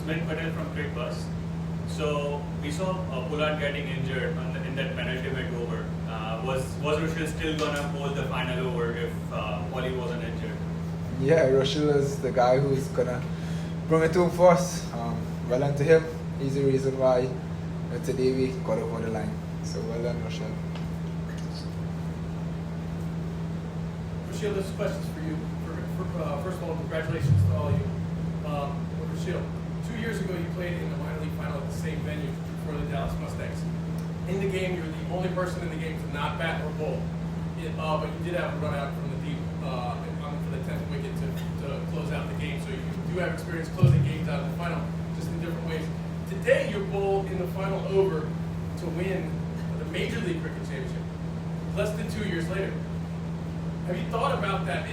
Monank Patel from Cricket Bus. So we saw Pooran getting injured in that penultimate over. Was Rushil still gonna bowl the final over if Polly wasn't injured? Yeah, Rushil is the guy who's gonna bring it to him first. Well done to him. He's the reason why today we got over the line. So well done, Rushil. Rushil, this question's for you. First of all, congratulations to all of you. Rushil, 2 years ago you played in the minor league final at the same venue for the Dallas Mustangs. In the game, you were the only person in the game to not bat or bowl, but you did have a run out from the deep for the 10th wicket to close out the game. So you do have experience closing games out in the final, just in different ways. Today, you bowled in the final over to win the Major League Cricket Championship, less than 2 years later. Have you thought about that?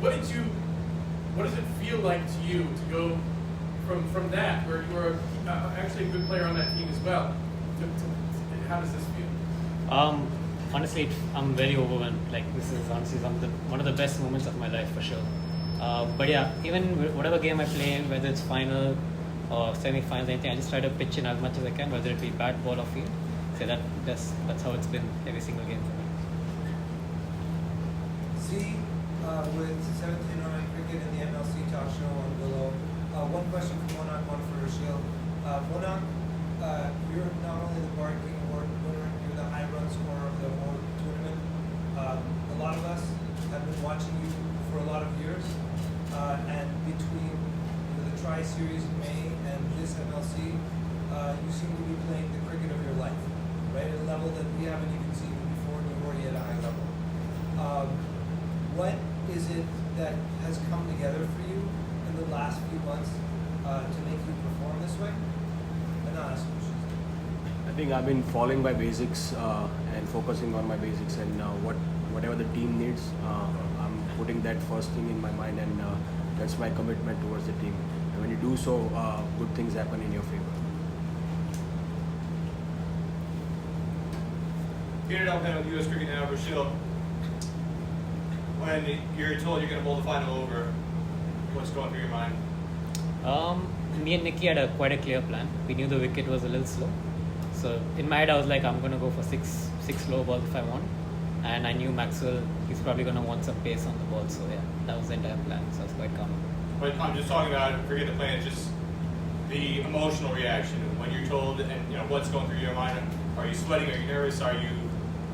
What does it feel like to you to go from that, where you were actually a good player on that team as well? How does this feel? Honestly, I'm very overwhelmed. Like, this is honestly one of the best moments of my life for sure. But yeah, even whatever game I play in, whether it's final or semi-finals, anything, I just try to pitch in as much as I can, whether it be bat, ball, or field. So that's how it's been every single game for me. See, with 17 on cricket in the MLC talk show on Willow, one question for Monank, one for Rushil. Monank, you're not only the Bar King Award winner, you're the high run scorer of the award tournament. A lot of us have been watching you for a lot of years, and between the Tri-Series in May and this MLC, you seem to be playing the cricket of your life, right? At a level that we haven't even seen before, and you're already at a high level. What is it that has come together for you in the last few months to make you perform this way? And I'll ask you. I think I've been following my basics and focusing on my basics, and whatever the team needs, I'm putting that first thing in my mind, and that's my commitment towards the team. And when you do so, good things happen in your favor. Peter Delpano, U.S. Cricket Now, Rushil. When you're told you're going to bowl the final over, what's going through your mind? Me and Nicky had quite a clear plan. We knew the wicket was a little slow. So in my head, I was like, I'm going to go for six slow balls if I want. And I knew Maxwell, he's probably going to want some pace on the ball. So yeah, that was the entire plan. So I was quite calm. But I'm just talking about, forget the plan, just the emotional reaction. When you're told, and what's going through your mind, are you sweating, are you nervous, are you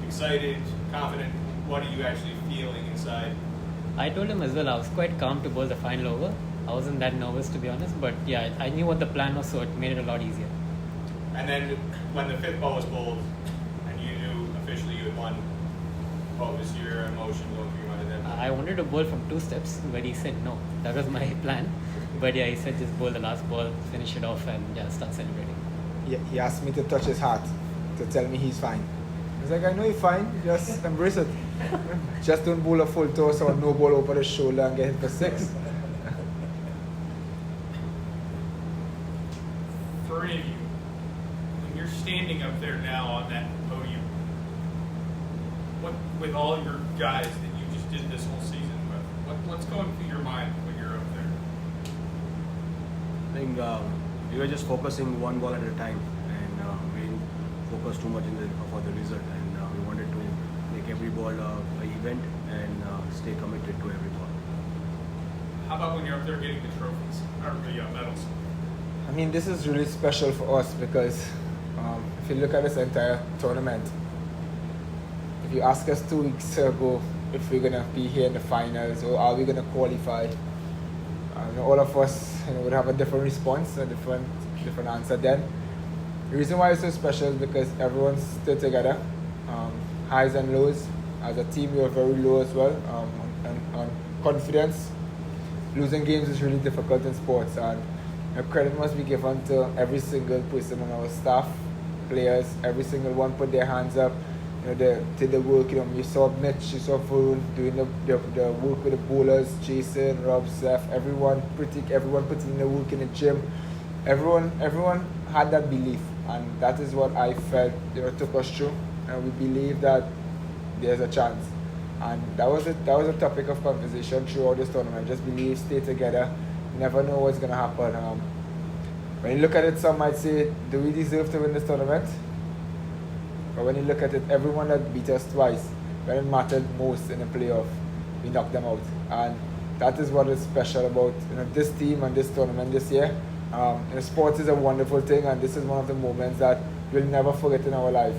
excited, confident? What are you actually feeling inside? I told him as well, I was quite calm to bowl the final over. I wasn't that nervous, to be honest, but yeah, I knew what the plan was, so it made it a lot easier. And then when the fifth ball was bowled and you knew officially you had won, what was your emotion going through your mind at that point? I wanted to bowl from 2 steps, but he said no. That was my plan. But yeah, he said just bowl the last ball, finish it off, and yeah, start celebrating. Yeah, he asked me to touch his heart to tell me he's fine. He's like, I know you're fine, just embrace it. Just don't bowl a full toss or no ball over the shoulder and get hit for 6. For any of you, when you're standing up there now on that podium, with all your guys that you just did this whole season with, what's going through your mind when you're up there? I think we were just focusing one ball at a time, and we didn't focus too much for the result, and we wanted to make every ball an event and stay committed to every ball. How about when you're up there getting the trophies, or the medals? I mean, this is really special for us because if you look at this entire tournament, if you ask us 2 weeks ago if we're going to be here in the finals or are we going to qualify, all of us would have a different response, a different answer then. The reason why it's so special is because everyone's still together, highs and lows. As a team, we are very low as well on confidence. Losing games is really difficult in sports, and credit must be given to every single person on our staff, players. Every single one put their hands up. They did the work. You saw Mitch, you saw Pooran doing the work with the bowlers, Jason, Rob, Seth, everyone putting in the work in the gym. Everyone had that belief, and that is what I felt took us through. And we believe that there's a chance, and that was a topic of conversation throughout this tournament. Just believe, stay together, You never know what's going to happen. When you look at it, some might say, do we deserve to win this tournament? But when you look at it, everyone that beat us twice, when it mattered most in the playoff, we knocked them out. And that is what is special about this team and this tournament this year. Sports is a wonderful thing, and this is one of the moments that we'll never forget in our life.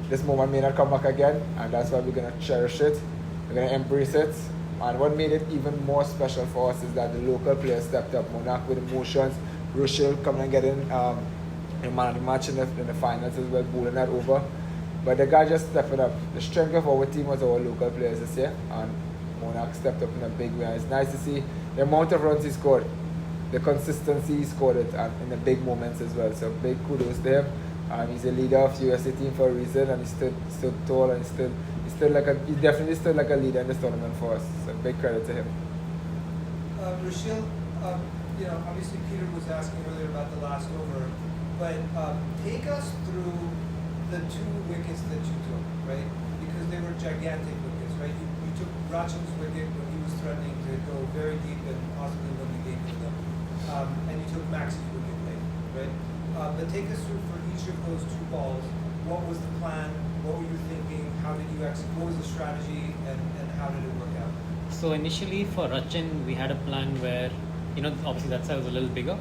This moment may not come back again, and that's why we're going to cherish it. We're going to embrace it. And what made it even more special for us is that the local players stepped up. Monank with emotions, Rushil coming and getting a man of the match in the finals as well, bowling that over. But the guy just stepped it up. The strength of our team was our local players this year, and Monank stepped up in a big way. It's nice to see the amount of runs he scored, the consistency he scored it, and in the big moments as well. So big kudos to him. He's a leader of the USA team for a reason, and he stood tall, and he definitely stood like a leader in this tournament for us. So big credit to him. Rushil, obviously Peter was asking earlier about the last over, but take us through the 2 wickets that you took, right? Because they were gigantic wickets, right? You took Rachin's wicket when he was threatening to go very deep and possibly win the game for them, and you took Max's wicket late, right? But take us through for each of those 2 balls. What was the plan? What were you thinking? How did you execute? What was the strategy, and how did it work out? So initially for Rachin, we had a plan where, obviously that side was a little bigger.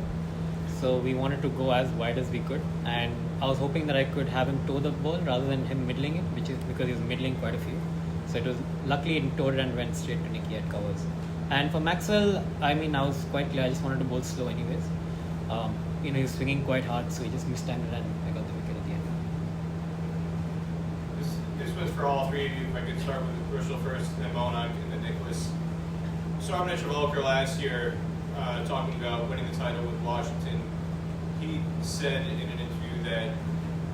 So we wanted to go as wide as we could. And I was hoping that I could have him toe the ball rather than him middling it, which is because he was middling quite a few. So it was, luckily it toed and went straight to Nicky at covers. And for Maxwell, I was quite clear, I just wanted to bowl slow anyways. He was swinging quite hard, so he just mistimed it and I got the wicket at the end. This was for all 3 of you. If I could start with Rushil first, then Monank, and then Nicholas. So Rushil Ugarkar last year, talking about winning the title with Washington, he said in an interview that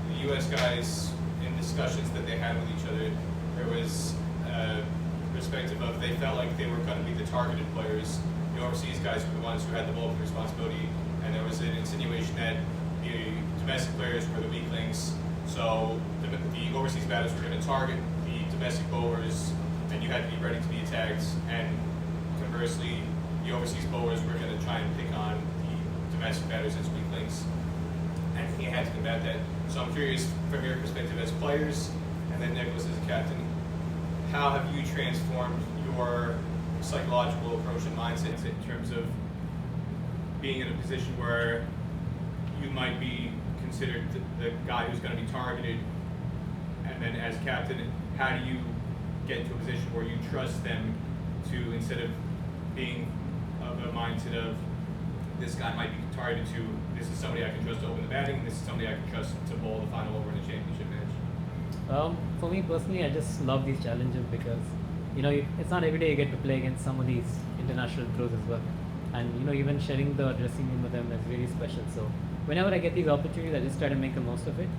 the U.S. guys, in discussions that they had with each other, there was perspective of they felt like they were going to be the targeted players. The overseas guys were the ones who had the bulk of the responsibility, and there was an insinuation that the domestic players were the weaklings. So the overseas batters were going to target the domestic bowlers, and you had to be ready to be attacked. And conversely, the overseas bowlers were going to try and pick on the domestic batters as weaklings, and he had to combat that. So I'm curious, from your perspective as players, and then Nicholas as a captain, how have you transformed your psychological approach and mindset in terms of being in a position where you might be considered the guy who's going to be targeted, and then as captain, how do you get into a position where you trust them to, instead of being of a mindset of this guy might be targeted to, this is somebody I can trust to open the batting, this is somebody I can trust to bowl the final over in a championship match? For me personally, I just love these challenges because it's not every day you get to play against some of these international pros as well, and even sharing the dressing room with them is really special. So whenever I get these opportunities, I just try to make the most of it.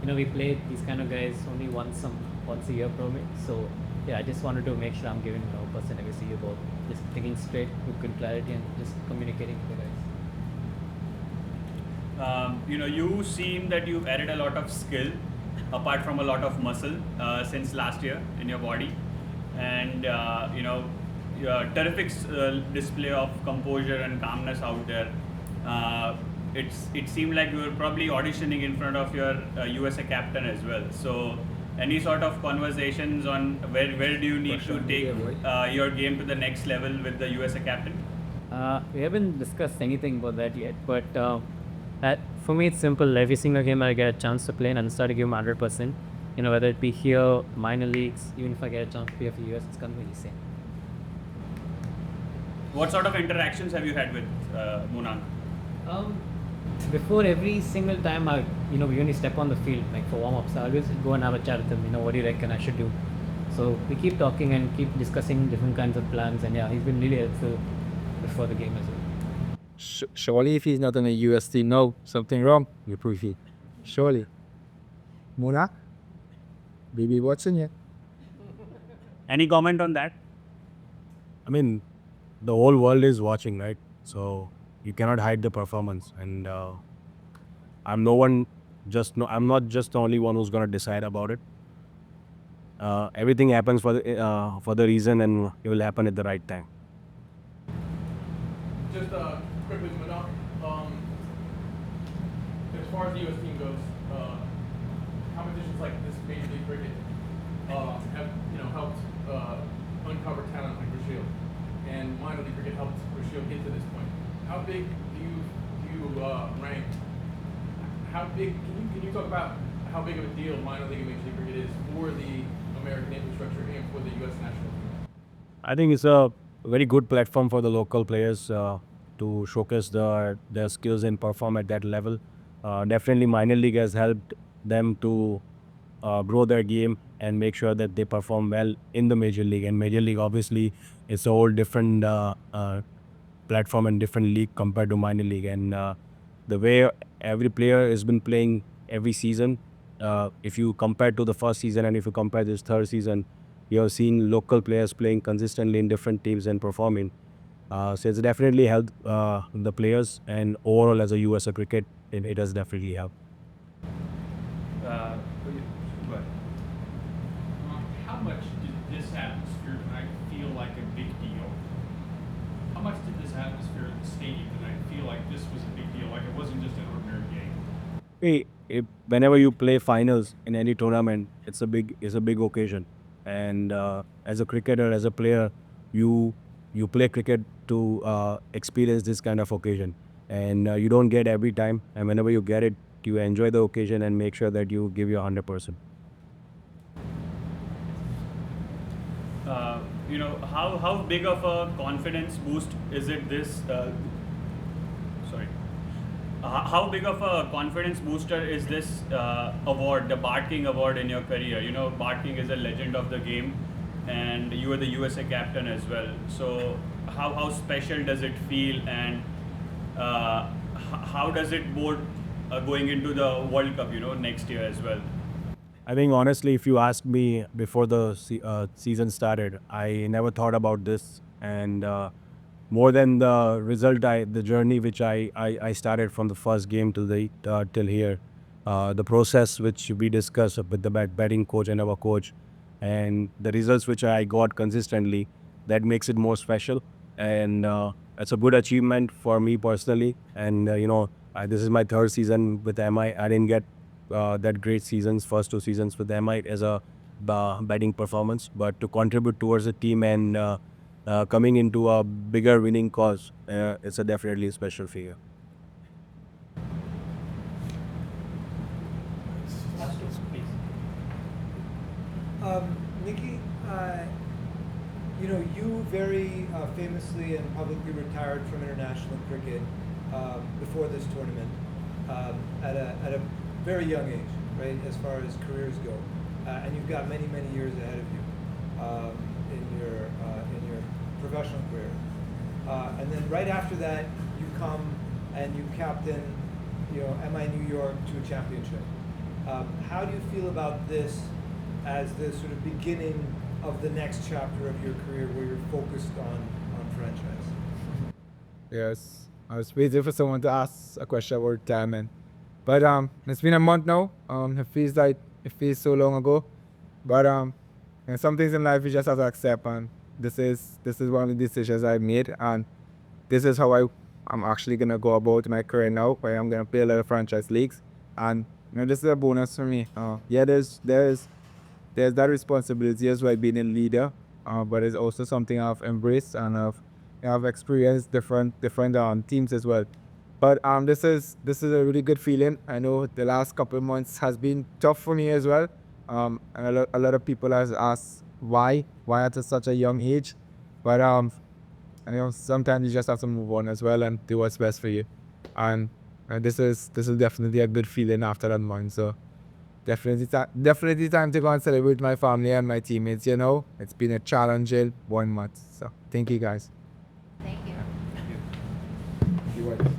We play these kind of guys only once a year probably. So yeah, I just wanted to make sure I'm giving 100% every single ball, just thinking straight with good clarity and just communicating with the guys. You seem that you've added a lot of skill apart from a lot of muscle since last year in your body, and your terrific display of composure and calmness out there. It seemed like you were probably auditioning in front of your USA captain as well. So any sort of conversations on where do you need to take your game to the next level with the USA captain? We haven't discussed anything about that yet, but for me it's simple. Every single game I get a chance to play and I start to give my 100%. Whether it be here, minor leagues, even if I get a chance to play for US, it's going to be the same. What sort of interactions have you had with Monank? Before every single time we only step on the field, like for warm-ups, I always go and have a chat with him, what do you reckon I should do? So we keep talking and keep discussing different kinds of plans, and yeah, he's been really helpful before the game as well. Surely if he's not on the US team now, something wrong. You prove it. Surely. Monank? Baby watching you. Any comment on that? I mean, the whole world is watching, right? So you cannot hide the performance, and I'm not just the only one who's gonna decide about it. Everything happens for the reason, and it will happen at the right time. just quickly, Monank, as far as the U.S. team goes, competitions like this Major League Cricket have helped uncover talent like Rushil, and minor league cricket helped Rushil get to this point. How big do you rank? How big can you talk about how big of a deal minor league and Major League Cricket is for the American infrastructure and for the U.S. national team? I think it's a very good platform for the local players to showcase their skills and perform at that level. Definitely, minor league has helped them to grow their game and make sure that they perform well in the major league. And major league obviously is a whole different platform and different league compared to minor league. And the way every player has been playing every season, if you compare to the first season and if you compare this third season, you're seeing local players playing consistently in different teams and performing. So it's definitely helped the players, and overall as a US cricket, it has definitely helped. Go ahead. How much did this atmosphere tonight feel like a big deal? How much did this atmosphere at the stadium tonight feel like this was a big deal, like it wasn't just an ordinary game? Whenever you play finals in any tournament, it's a big occasion. And as a cricketer, as a player, you play cricket to experience this kind of occasion, and you don't get every time. And whenever you get it, you enjoy the occasion and make sure that you give your 100%. How big of a confidence boost is it this? How big of a confidence booster is this award, the Bart King Award, in your career? Bart King is a legend of the game, and you were the USA captain as well. So how special does it feel, and how does it bode going into the World Cup, next year as well? I think honestly, if you asked me before the season started, I never thought about this. And more than the result, the journey which I started from the first game till here, the process which we discussed with the batting coach and our coach, and the results which I got consistently, that makes it more special. And it's a good achievement for me personally. And this is my third season with MI. I didn't get that great first two seasons with MI as a batting performance, but to contribute towards the team and coming into a bigger winning cause, it's a definitely special figure. Nikki, you very famously and publicly retired from international cricket before this tournament at a very young age, right, as far as careers go, and you've got many years ahead of you in your professional career, and then right after that you come and you captain MI New York to a championship. How do you feel about this as the sort of beginning of the next chapter of your career where you're focused on franchise? Yes, I was waiting for someone to ask a question about retirement. But it's been a month now. It feels so long ago. But some things in life you just have to accept, and this is one of the decisions I made, and this is how I'm actually gonna go about my career now, where I'm gonna play a lot of franchise leagues, and this is a bonus for me. There's that responsibility as well, being a leader, but it's also something I've embraced, and I've experienced different teams as well. But this is a really good feeling. I know the last couple of months has been tough for me as well. And a lot of people has asked why at such a young age. But sometimes you just have to move on as well and do what's best for you. And this is definitely a good feeling after that month. So definitely time to go and celebrate with my family and my teammates. It's been a challenging 1 month. So thank you guys. Thank you. You're welcome.